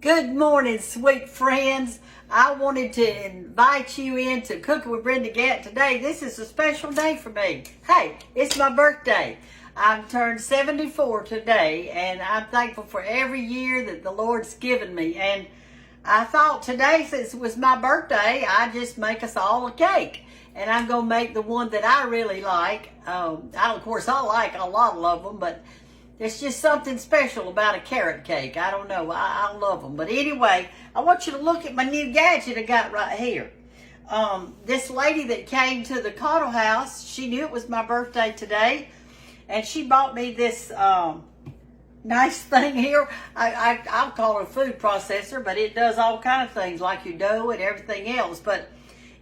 Good morning, sweet friends. I wanted to invite you into Cooking with Brenda Gantt today. This is a special day for me. Hey, it's my birthday. I've turned 74 today, and I'm thankful for every year that the Lord's given me. And I thought today, since it was my birthday, I'd just make us all a cake. And I'm going to make the one that I really like. Of course, I like a lot of them, but it's just something special about a carrot cake. I don't know. I love them. But anyway, I want you to look at my new gadget I got right here. This lady that came to the Cottle house, she knew it was my birthday today, and she bought me this nice thing here. I'll call it a food processor, but it does all kind of things like your dough and everything else. But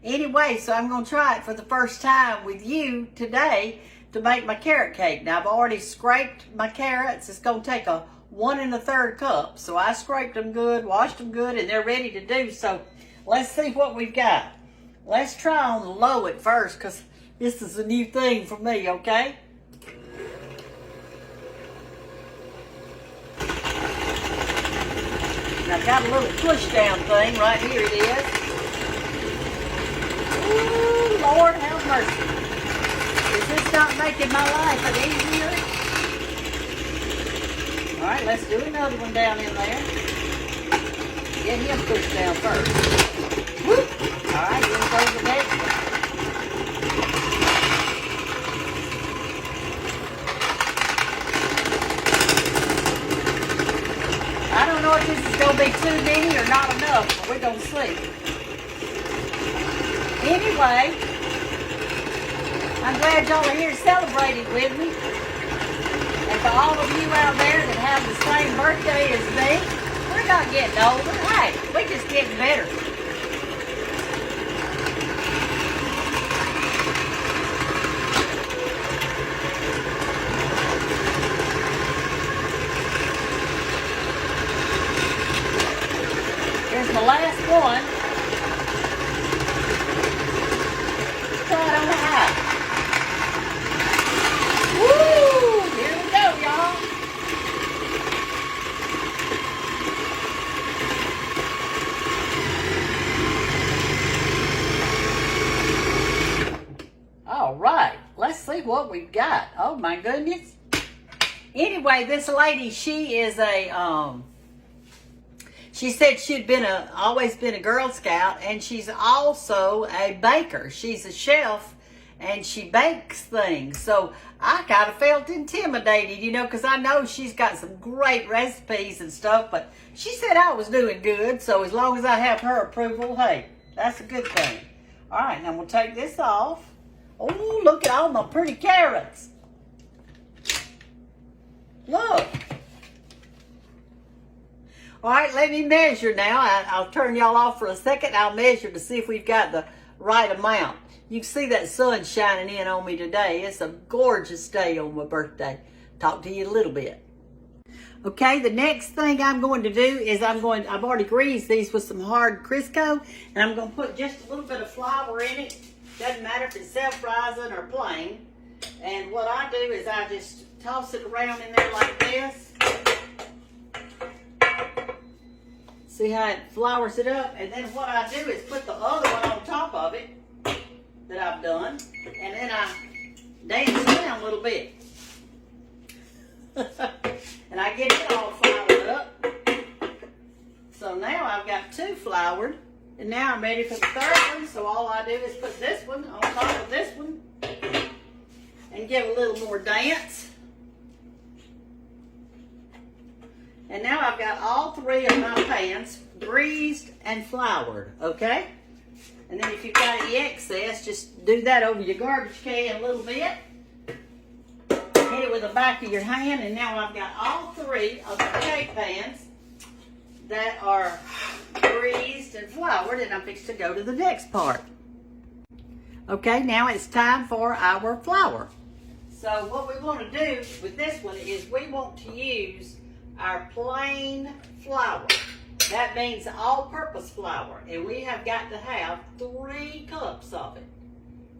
anyway, so I'm going to try it for the first time with you today to make my carrot cake. Now, I've already scraped my carrots. It's going to take a 1 1/3 cup. So I scraped them good, washed them good, and they're ready to do. So let's see what we've got. Let's try on the low at first, because this is a new thing for me, okay? And I've got a little push down thing right here. It is. Ooh, Lord have mercy. Is this not making my life any easier? All right, let's do another one down in there. Get him pushed down first. Whoop. All right, here goes the next one. I don't know if this is going to be too many or not enough, but we're going to see. Anyway, I'm glad y'all are here celebrating with me. And for all of you out there that have the same birthday as me, we're not getting older. Hey, we're just getting better. Here's my last one. Try it on the high. Woo! Here we go, y'all. All right, let's see what we've got. Oh my goodness. Anyway, this lady, she is she said she'd always been a Girl Scout, and she's also a baker. She's a chef, and she bakes things. So I kind of felt intimidated, because I know she's got some great recipes and stuff, but she said I was doing good. So as long as I have her approval, hey, that's a good thing. All right, now we'll take this off. Oh, look at all my pretty carrots. Look. All right, let me measure now. I'll turn y'all off for a second. I'll measure to see if we've got the right amount. You can see that sun shining in on me today. It's a gorgeous day on my birthday. Talk to you a little bit. Okay, the next thing I'm going to do is I've already greased these with some hard Crisco, and I'm going to put just a little bit of flour in it. Doesn't matter if it's self-rising or plain. And what I do is I just toss it around in there like this. See how it flours it up? And then what I do is put the other one on top of it that I've done. And then I dance around a little bit. And I get it all floured up. So now I've got 2 floured. And now I'm ready for the 3rd one. So all I do is put this one on top of this one. And give a little more dance. And now I've got all 3 of my pans greased and floured, okay? And then if you've got any excess, just do that over your garbage can a little bit. Hit it with the back of your hand, and now I've got all 3 of the cake pans that are greased and floured, and I'm fixing to go to the next part. Okay, now it's time for our flour. So what we want to do with this one is we want to use our plain flour. That means all-purpose flour, and we have got to have 3 cups of it.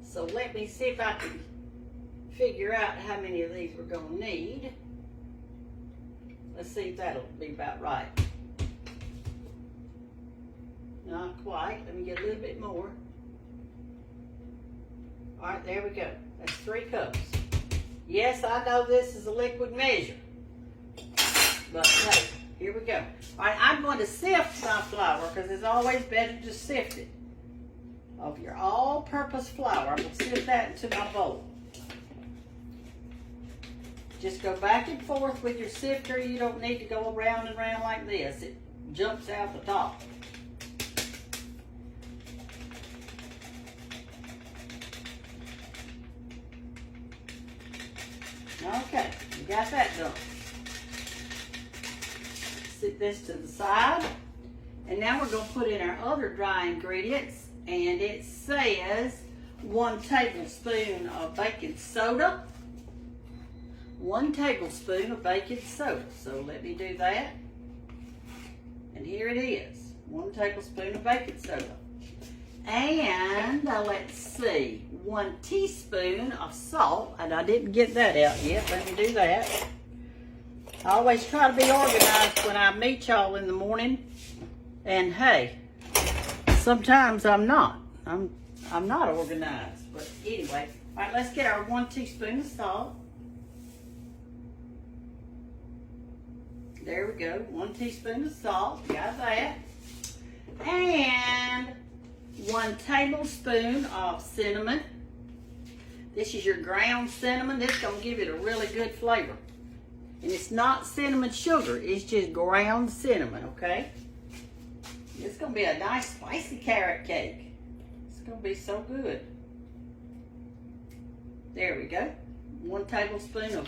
So let me see if I can figure out how many of these we're going to need. Let's see if that'll be about right. quite. Let me get a little bit more. All right, there we go. That's 3 cups. Yes, I know this is a liquid measure. But hey, here we go. All right, I'm going to sift my flour because it's always better to sift it. Of your all-purpose flour, I'm going to sift that into my bowl. Just go back and forth with your sifter. You don't need to go around and around like this. It jumps out the top. Okay, we got that done. Sit this to the side. And now we're going to put in our other dry ingredients. And it says 1 tablespoon of baking soda. 1 tablespoon of baking soda. So let me do that. And here it is. 1 tablespoon of baking soda. And let's see, 1 teaspoon of salt. And I didn't get that out yet. Let me do that. I always try to be organized when I meet y'all in the morning. And hey, sometimes I'm not. I'm not organized. But anyway, all right, let's get our 1 teaspoon of salt. There we go, 1 teaspoon of salt, got that. And 1 tablespoon of cinnamon. This is your ground cinnamon. This is gonna give it a really good flavor. And it's not cinnamon sugar, it's just ground cinnamon, okay? It's gonna be a nice spicy carrot cake. It's gonna be so good. There we go. 1 tablespoon of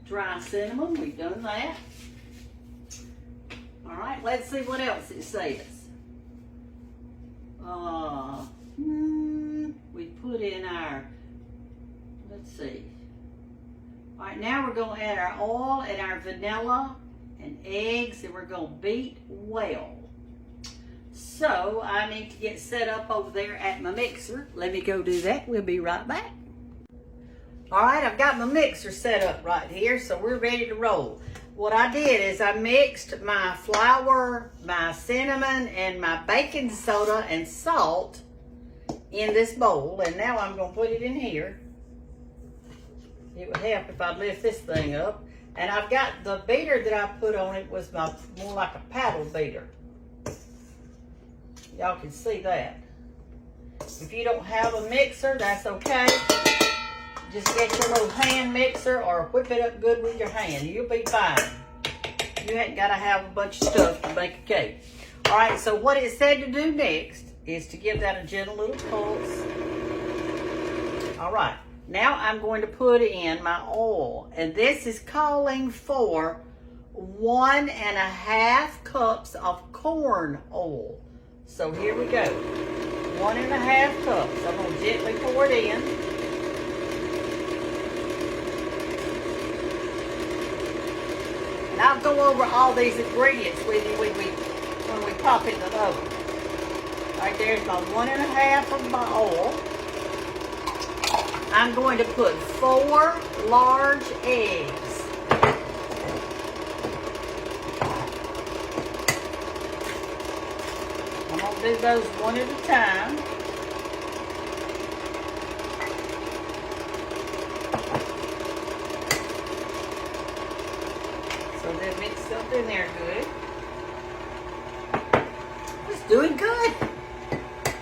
dry cinnamon, we've done that. All right, let's see what else it says. We put in our, let's see. All right, now we're gonna add our oil and our vanilla and eggs, and we're gonna beat well. So I need to get set up over there at my mixer. Let me go do that. We'll be right back. All right, I've got my mixer set up right here, so we're ready to roll. What I did is I mixed my flour, my cinnamon, and my baking soda and salt in this bowl, and now I'm going to put it in here. It would help if I lift this thing up. And I've got the beater that I put on it was more like a paddle beater. Y'all can see that. If you don't have a mixer, that's okay. Just get your little hand mixer or whip it up good with your hand. You'll be fine. You ain't got to have a bunch of stuff to make a cake. All right, so what it said to do next is to give that a gentle little pulse. All right, now I'm going to put in my oil. And this is calling for 1.5 cups of corn oil. So here we go. 1.5 cups. I'm going to gently pour it in. And I'll go over all these ingredients with you when we pop in the oven. All right, there's my 1.5 of my oil. I'm going to put 4 large eggs. I'm going to do those one at a time. So they're mixed up in there good. It's doing good.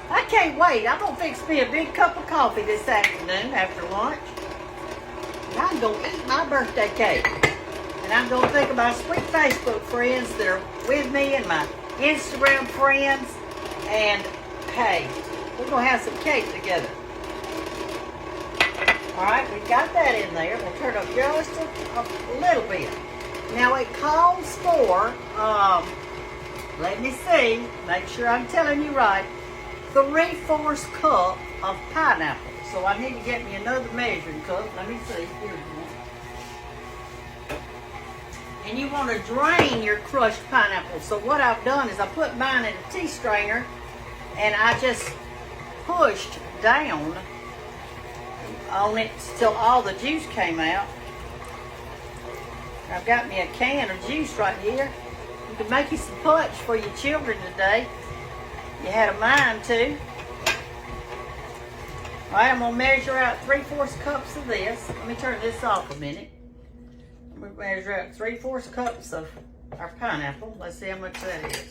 I can't wait. I'm going to fix me a big cup of coffee this afternoon after lunch. And I'm going to eat my birthday cake. And I'm going to think of my sweet Facebook friends that are with me and my Instagram friends. And hey, we're going to have some cake together. All right, we got that in there. We'll turn up just a little bit. Now it calls for, let me see, make sure I'm telling you right, 3/4 cup of pineapple. So I need to get me another measuring cup. Let me see. Here's one. And you want to drain your crushed pineapple. So what I've done is I put mine in a tea strainer and I just pushed down on it till all the juice came out. I've got me a can of juice right here. You can make you some punch for your children today. You had a mind to. All right, I'm gonna measure out 3/4 cups of this. Let me turn this off a minute. I'm gonna measure out 3/4 cups of our pineapple. Let's see how much that is.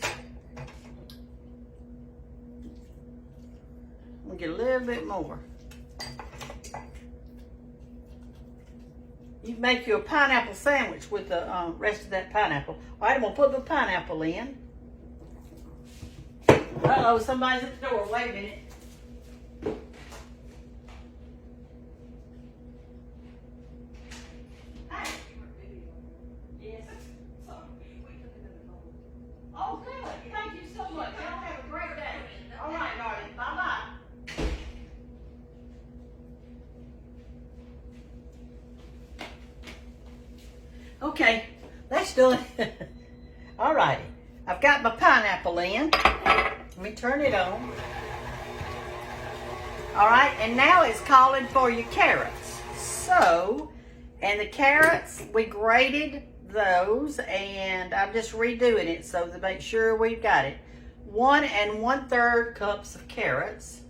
We'll get a little bit more. You can make you a pineapple sandwich with the rest of that pineapple. All right, I'm gonna put the pineapple in. Uh-oh, somebody's at the door. Wait a minute. Yes. Oh, good. Thank you so much. Y'all have a great day. All right, darling. Bye-bye. Okay, that's done. All righty. I've got my pineapple in. Let me turn it on. All right, and now it's calling for your carrots. So, and the carrots, we grated those, and I'm just redoing it so to make sure we've got it. 1 1/3 cups of carrots.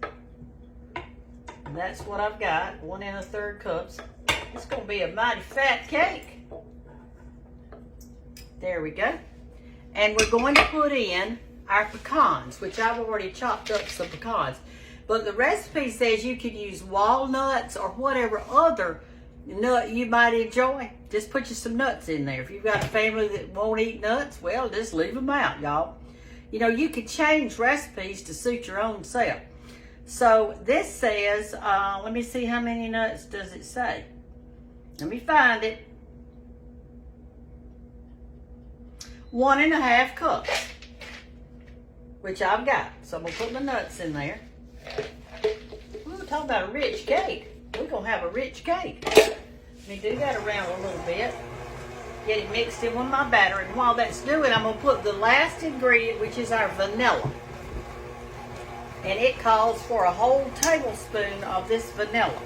And that's what I've got, 1 1/3 cups. It's gonna be a mighty fat cake. There we go. And we're going to put in our pecans, which I've already chopped up some pecans. But the recipe says you could use walnuts or whatever other nut you might enjoy. Just put you some nuts in there. If you've got a family that won't eat nuts, well, just leave them out, y'all. You know, you can change recipes to suit your own self. So this says, let me see how many nuts does it say. Let me find it. 1 1/2 cups, which I've got. So I'm gonna put my nuts in there. Ooh, talk about a rich cake. We're gonna have a rich cake. Let me do that around a little bit. Get it mixed in with my batter, and while that's doing, I'm gonna put the last ingredient, which is our vanilla. And it calls for a whole tablespoon of this vanilla.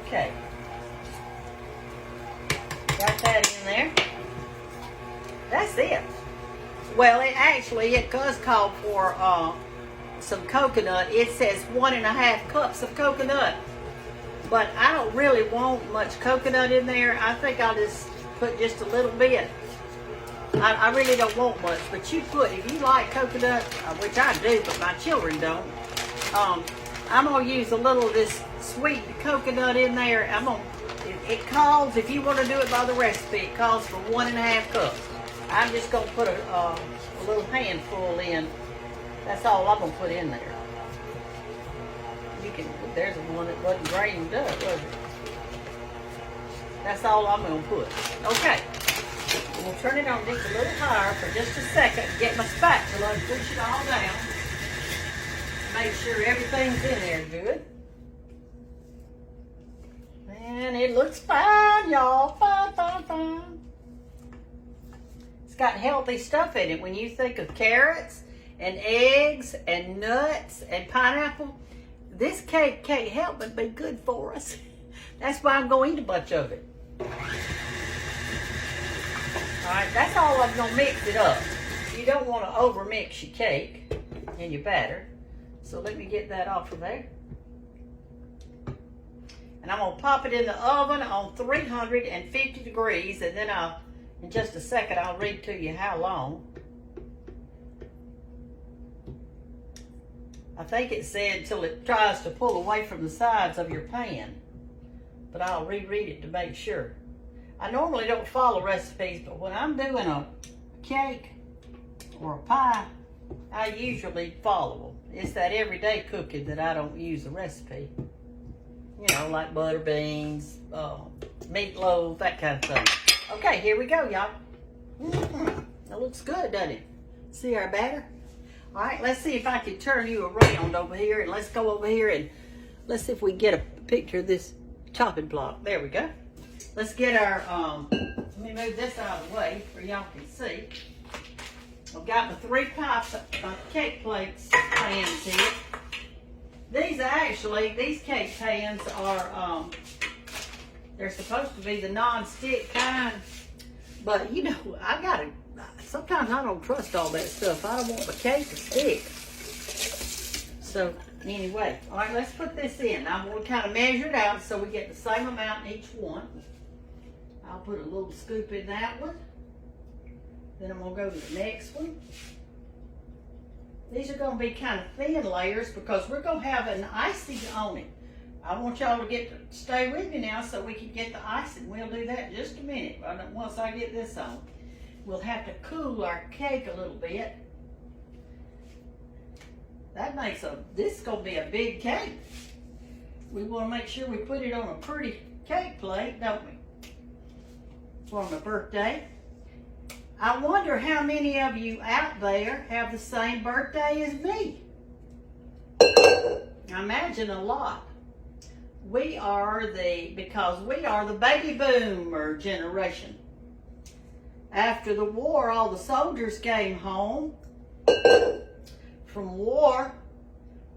Okay, got that in there. That's it. Well, it does call for some coconut. It says 1 1/2 cups of coconut, but I don't really want much coconut in there. I think I'll just put just a little bit. I really don't want much, but you put, if you like coconut, which I do, but my children don't, I'm going to use a little of this sweetened coconut in there. It calls, if you want to do it by the recipe, it calls for 1 1/2 cups. I'm just going to put a little handful in. That's all I'm going to put in there. You can, there's one that wasn't grained up, was it? That's all I'm going to put. Okay. We'll turn it on just a little higher for just a second. Get my spatula and push it all down. Make sure everything's in there good. And it looks fine, y'all. Fine, fine, fine. It's got healthy stuff in it. When you think of carrots and eggs and nuts and pineapple, this cake can't help but be good for us. That's why I'm going to eat a bunch of it. All right, that's all I'm going to mix it up. You don't want to over mix your cake and your batter. So let me get that off of there. And I'm going to pop it in the oven on 350 degrees, and then in just a second, I'll read to you how long. I think it said till it tries to pull away from the sides of your pan, but I'll reread it to make sure. I normally don't follow recipes, but when I'm doing a cake or a pie, I usually follow them. It's that everyday cooking that I don't use a recipe. You know, like butter beans, meatloaf, that kind of thing. Okay, here we go, y'all. That looks good, doesn't it? See our batter? All right, let's see if I can turn you around over here, and let's go over here and let's see if we can get a picture of this chopping block. There we go. Let's get our, let me move this out of the way where y'all can see. I've got my 3 cake plates pans here. These these cake pans are, they're supposed to be the non-stick kind. But, you know, sometimes I don't trust all that stuff. I don't want the cake to stick. So, anyway, all right, let's put this in. I'm going to kind of measure it out so we get the same amount in each one. I'll put a little scoop in that one. Then I'm going to go to the next one. These are going to be kind of thin layers because we're going to have an icing on it. I want y'all to stay with me now so we can get the icing. We'll do that in just a minute. Once I get this on, we'll have to cool our cake a little bit. This is going to be a big cake. We want to make sure we put it on a pretty cake plate, don't we? For my birthday. I wonder how many of you out there have the same birthday as me. I imagine a lot. Because we are the baby boomer generation. After the war, all the soldiers came home from war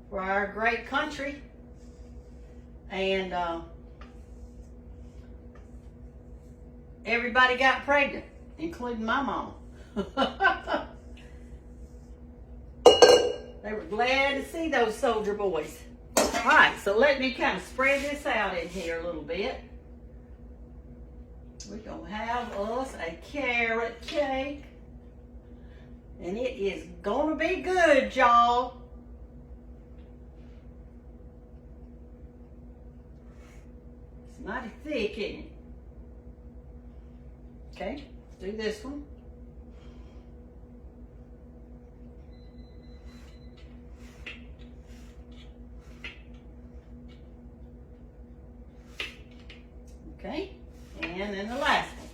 for our great country. And everybody got pregnant, including my mom. They were glad to see those soldier boys. All right, so let me kind of spread this out in here a little bit. We're going to have us a carrot cake. And it is going to be good, y'all. It's mighty thick, isn't it? Okay, let's do this one. Okay, and then the last one.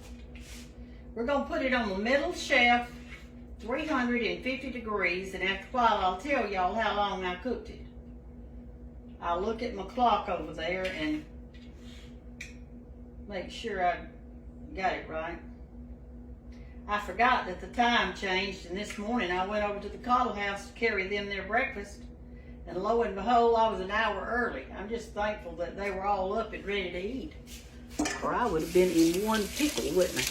We're going to put it on the middle shelf, 350 degrees, and after a while I'll tell y'all how long I cooked it. I'll look at my clock over there and make sure I got it right. I forgot that the time changed, and this morning I went over to the Cottle House to carry them their breakfast, and lo and behold, I was an hour early. I'm just thankful that they were all up and ready to eat, or I would have been in one pickle, wouldn't I?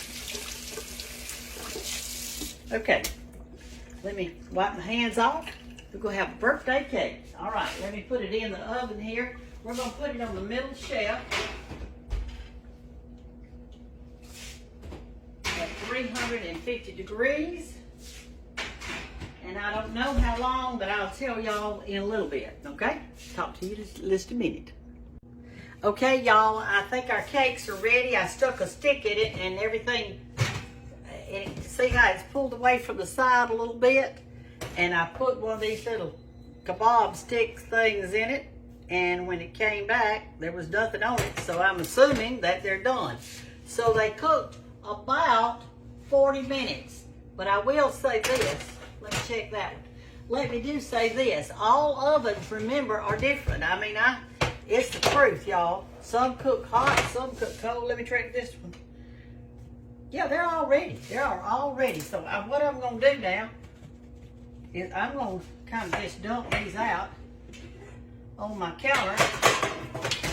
Okay, let me wipe my hands off. We're going to have a birthday cake. All right, let me put it in the oven here. We're going to put it on the middle shelf at 350 degrees. And I don't know how long, but I'll tell y'all in a little bit, okay? Talk to you in just a minute. Okay, y'all, I think our cakes are ready. I stuck a stick in it and everything. And see how it's pulled away from the side a little bit? And I put one of these little kebab stick things in it. And when it came back, there was nothing on it. So I'm assuming that they're done. So they cooked about 40 minutes. But I will say this. Let me check that one. Let me do say this. All ovens, remember, are different. I mean, it's the truth, y'all. Some cook hot, some cook cold. Let me try this one. Yeah, they're all ready. They are all ready. So what I'm going to do now is I'm going to kind of just dump these out on my counter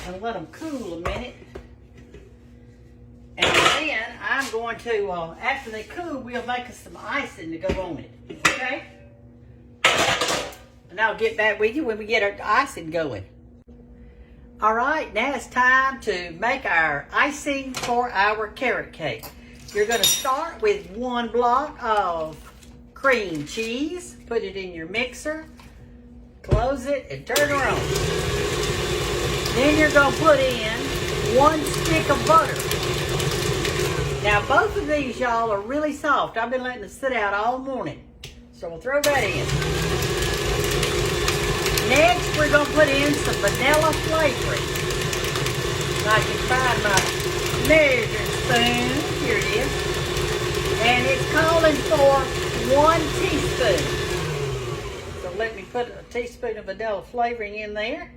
and let them cool a minute. And then I'm going to, after they cool, we'll make us some icing to go on it. Okay? And I'll get back with you when we get our icing going. All right, now it's time to make our icing for our carrot cake. You're going to start with 1 block of cream cheese. Put it in your mixer. Close it and turn her on. Then you're going to put in 1 stick of butter. Now both of these, y'all, are really soft. I've been letting them sit out all morning. So we'll throw that in. Next, we're going to put in some vanilla flavoring. I can find my measuring spoon. Here it is. And it's calling for 1 teaspoon. So let me put a teaspoon of vanilla flavoring in there.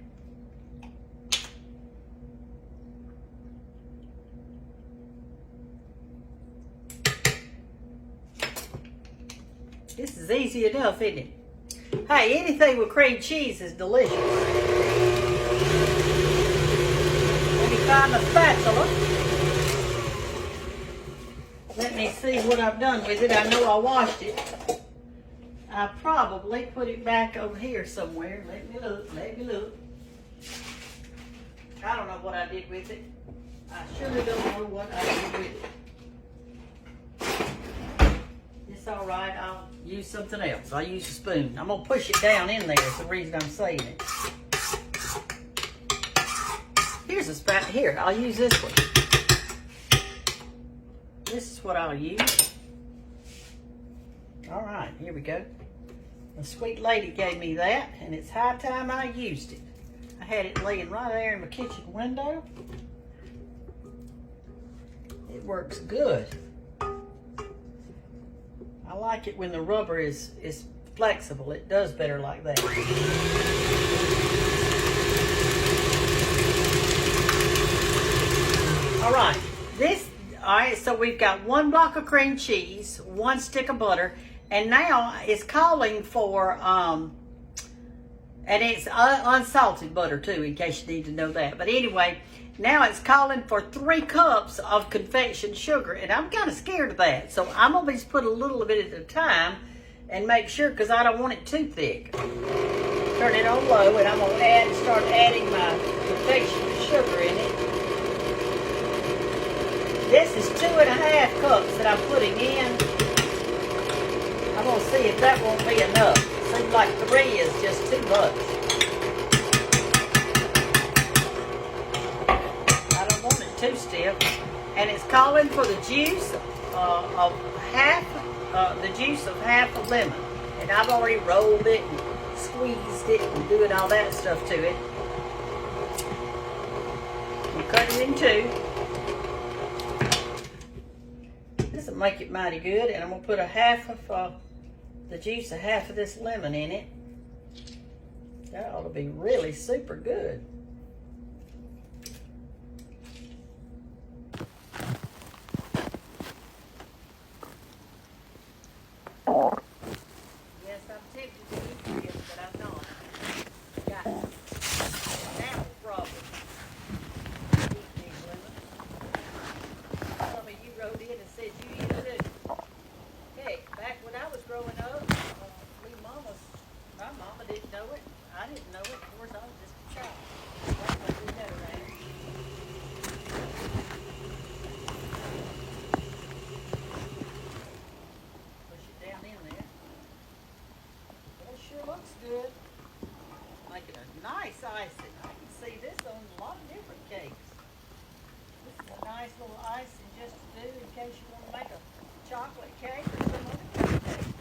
This is easy enough, isn't it? Hey, anything with cream cheese is delicious. try my spatula. Let me see what I've done with it. I know I washed it. I probably put it back over here somewhere. Let me look. I don't know what I did with it. I surely don't know what I did with it. It's all right. I'll use something else. I'll use a spoon. I'm going to push it down in there. That's the reason I'm saying it. Here's a spout. Here, I'll use this one. This is what I'll use. All right, here we go. The sweet lady gave me that, and it's high time I used it. I had it laying right there in my kitchen window. It works good. I like it when the rubber is flexible. It does better like that. All right, so we've got 1 block of cream cheese, 1 stick of butter, and now it's calling for, and it's unsalted butter too, in case you need to know that. But anyway, now it's calling for 3 cups of confection sugar, and I'm kind of scared of that. So I'm going to just put a little bit at a time and make sure, because I don't want it too thick. Turn it on low, and I'm going to start adding my confection sugar in it. This is 2½ cups that I'm putting in. I'm going to see if that won't be enough. Seems like 3 is just too much. I don't want it too stiff. And it's calling for the juice of half a lemon. And I've already rolled it and squeezed it and doing all that stuff to it. I'm cutting it in 2. This will make it mighty good, and I'm gonna put a half of the juice of half of this lemon in it. That ought to be really super good. Yes, I'm tempted to eat this, but I'm not. Got an apple problem. Eat these lemons. Some of you wrote in and said you eat it too. Heck, back when I was growing up, my mama didn't know it. I didn't know it. Of course, I was just a child. That's what we had around. Push it down in there. Well, it sure looks good. Making a nice icing. I can see this on a lot of different cakes. This is a nice little icing just to do in case you want to make a chocolate cake or some other kind of cake.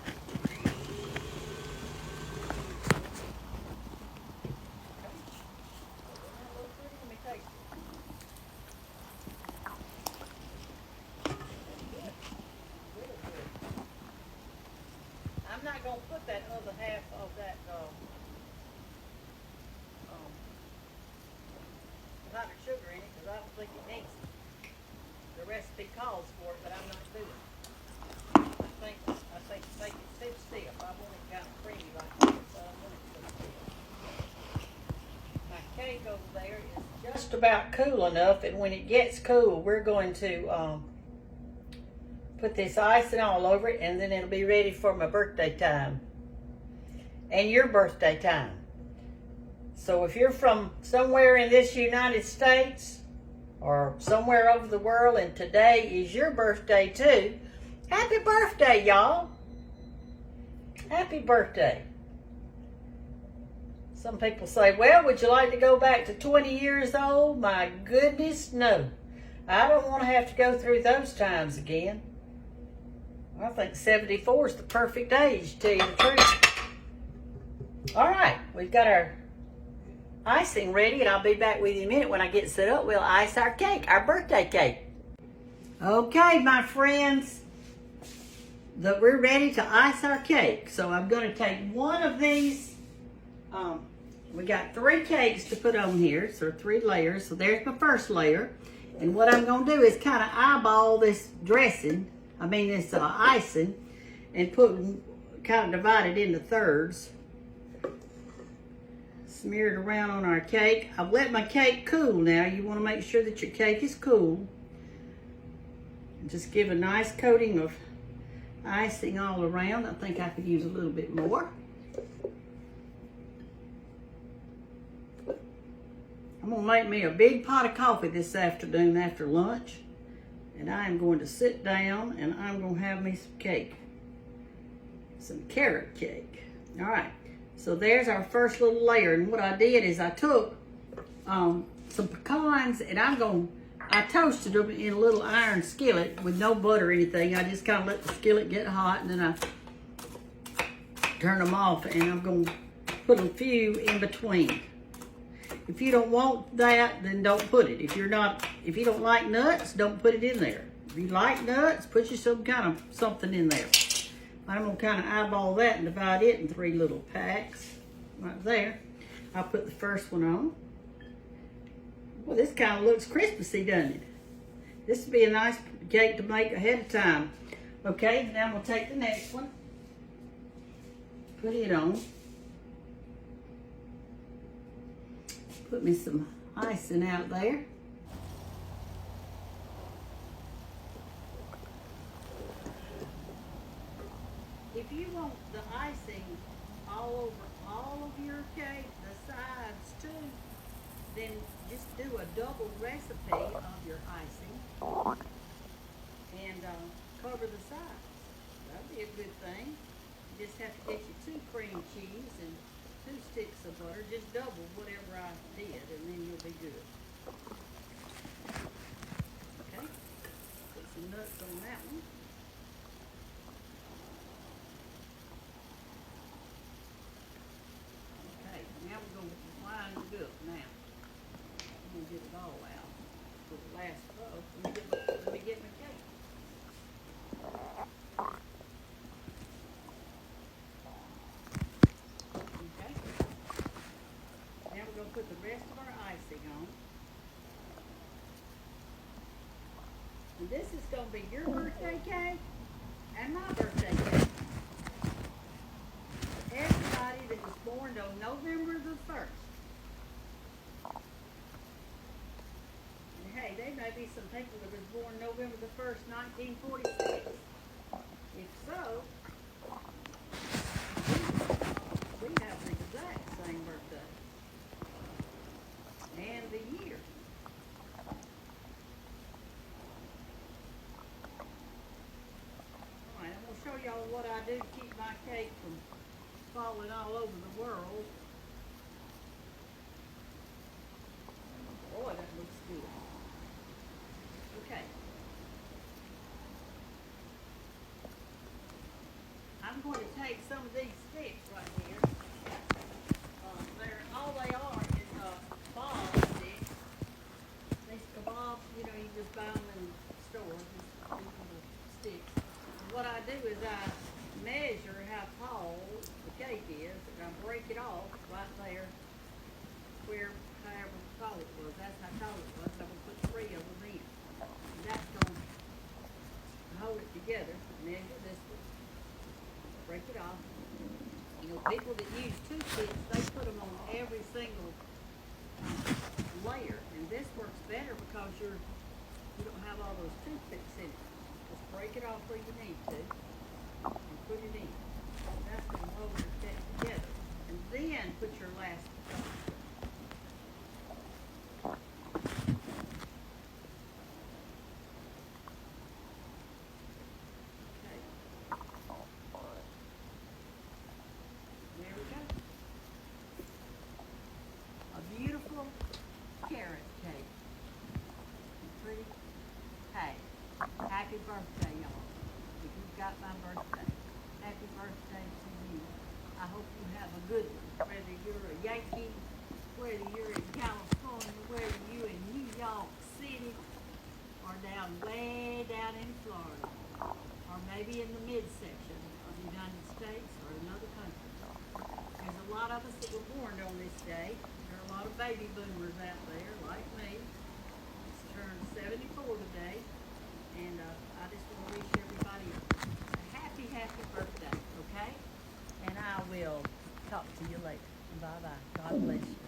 I'm not going to put that other half of that powdered sugar in it because I don't think it needs it. The recipe calls for it, but I'm not doing it. I think to make it too stiff. I want it kind of creamy like this. I don't want it too stiff. My cake over there is just about cool enough, and when it gets cool, we're going to put this icing all over it, and then it'll be ready for my birthday time and your birthday time. So if you're from somewhere in this United States or somewhere over the world and today is your birthday too, happy birthday, y'all. Happy birthday. Some people say, well, would you like to go back to 20 years old? My goodness, no. I don't want to have to go through those times again. I think 74 is the perfect age, to tell you the truth. All right, we've got our icing ready, and I'll be back with you in a minute. When I get set up, we'll ice our cake, our birthday cake. Okay, my friends, we're ready to ice our cake. So I'm going to take one of these. We got 3 cakes to put on here, so 3 layers. So there's my first layer. And what I'm going to do is kind of eyeball this dressing, this icing, and kind of divide it into thirds. smear it around on our cake. I've let my cake cool now. You want to make sure that your cake is cool. Just give a nice coating of icing all around. I think I could use a little bit more. I'm gonna make me a big pot of coffee this afternoon after lunch. And I am going to sit down and I'm gonna have me some cake. Some carrot cake. All right, so there's our first little layer. And what I did is I took some pecans and I toasted them in a little iron skillet with no butter or anything. I just kind of let the skillet get hot and then I turn them off, and I'm gonna put a few in between. If you don't want that, then don't put it. If you don't like nuts, don't put it in there. If you like nuts, put you some kind of something in there. I'm gonna kind of eyeball that and divide it in 3 little packs right there. I'll put the first one on. Well, this kind of looks Christmassy, doesn't it? This would be a nice cake to make ahead of time. Okay, now we'll take the next one. Put it on. Put me some icing out there. If you want the icing all over all of your cake, the sides too, then just do a double recipe of your icing and cover the sides. That'd be a good thing. You just have to get you 2 cream cheese and 2 sticks of butter. Just double whatever I did, and then you'll be good. Okay, put some nuts on that one. Okay, now we're going to line it up now. I'm going to get it all out for the last row. Let me get my cake. Okay. Now we're going to put the rest of our icing on. And this is going to be your birthday cake and my birthday cake. Everybody that was born on November the 1st. And hey, there may be some people that was born November the 1st, 1946. If so, we have the exact same birthday. And the year. Alright, I'm going to show y'all what I do to keep my cake from falling all over the world. Boy, that looks good. Okay. I'm going to take some of these sticks right here. All they are is kebab sticks. These kebabs, you know, you just buy them in stores, these little sticks. And what I do is I measure how tall the cake is, and I break it off right there, where however tall it was. That's how tall it was. I'm gonna put 3 of them in. And that's gonna hold it together. Measure this one. Break it off. You know, people that use toothpicks, they put them on every single layer, and this works better because you don't have all those toothpicks in it. Just break it off where you need to, and put it in. That's going to hold your cake together. And then put your last touch. Okay. There we go. A beautiful carrot cake. Pretty. Hey, happy birthday, y'all. If you've got my birthday, happy birthday to you. I hope you have a good one, whether you're a Yankee, whether you're in California, whether you're in New York City, or way down in Florida, or maybe in the midsection of the United States or another country. There's a lot of us that were born on this day. There are a lot of baby boomers out there, like me. It's turned 74 today, and I just want to wish everybody a happy, happy birthday, okay? And I will talk to you later. Bye-bye. God God bless you.